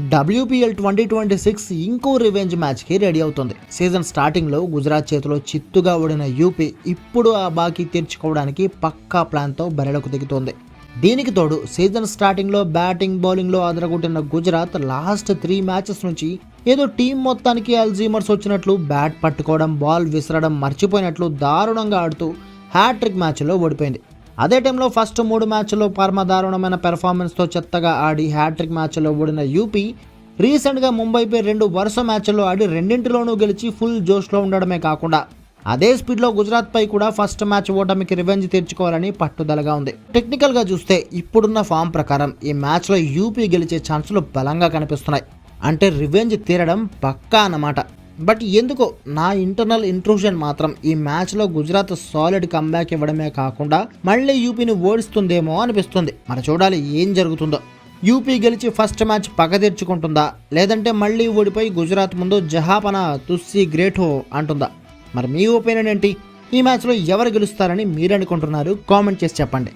WPL 2026 ఇంకో revenge మ్యాచ్కి ready అవుతుంది. సీజన్ స్టార్టింగ్లో గుజరాత్ చేతిలో చిత్తుగా ఓడిన యూపీ ఇప్పుడు ఆ బాకీ తీర్చుకోవడానికి పక్కా ప్లాన్తో బరిలోకి దిగుతోంది. దీనికి తోడు సీజన్ స్టార్టింగ్లో బ్యాటింగ్ బౌలింగ్లో అదరగొట్టిన గుజరాత్ లాస్ట్ 3 మ్యాచెస్ నుంచి ఏదో టీం మొత్తానికి అల్జీమర్స్ వచ్చినట్లు బ్యాట్ పట్టుకోవడం, బాల్ విసరడం మర్చిపోయినట్లు దారుణంగా ఆడుతూ హ్యాట్రిక్ మ్యాచ్లో ఓడిపోయింది. అదే టైంలో ఫస్ట్ 3 మ్యాచ్ల్లో పరమదారుణమైన పెర్ఫార్మెన్స్తో చెత్తగా ఆడి హ్యాట్రిక్ మ్యాచ్లో ఓడిన యూపీ రీసెంట్గా ముంబైపై 2 వరుస మ్యాచ్ల్లో ఆడి రెండింటిలోనూ గెలిచి ఫుల్ జోష్లో ఉండడమే కాకుండా అదే స్పీడ్లో గుజరాత్పై కూడా ఫస్ట్ మ్యాచ్ ఓటమికి రివెంజ్ తీర్చుకోవాలని పట్టుదలగా ఉంది. టెక్నికల్గా చూస్తే ఇప్పుడున్న ఫామ్ ప్రకారం ఈ మ్యాచ్లో యూపీ గెలిచే ఛాన్సులు బలంగా కనిపిస్తున్నాయి. అంటే రివెంజ్ తీరడం పక్కా అన్నమాట. బట్ ఎందుకో నా ఇంటర్నల్ ఇంట్రూషన్ మాత్రం ఈ మ్యాచ్లో గుజరాత్ సాలిడ్ కంబ్యాక్ ఇవ్వడమే కాకుండా మళ్ళీ యూపీని ఓడిస్తుందేమో అనిపిస్తుంది. మరి చూడాలి ఏం జరుగుతుందో. యూపీ గెలిచి ఫస్ట్ మ్యాచ్ పగ తీర్చుకుంటుందా, లేదంటే మళ్ళీ ఓడిపోయి గుజరాత్ ముందు జహాపనా తుస్సి గ్రేటో అంటుందా? మరి మీ ఒపీనియన్ ఏంటి? ఈ మ్యాచ్లో ఎవరు గెలుస్తారని మీరు అనుకుంటున్నారు? కామెంట్ చేసి చెప్పండి.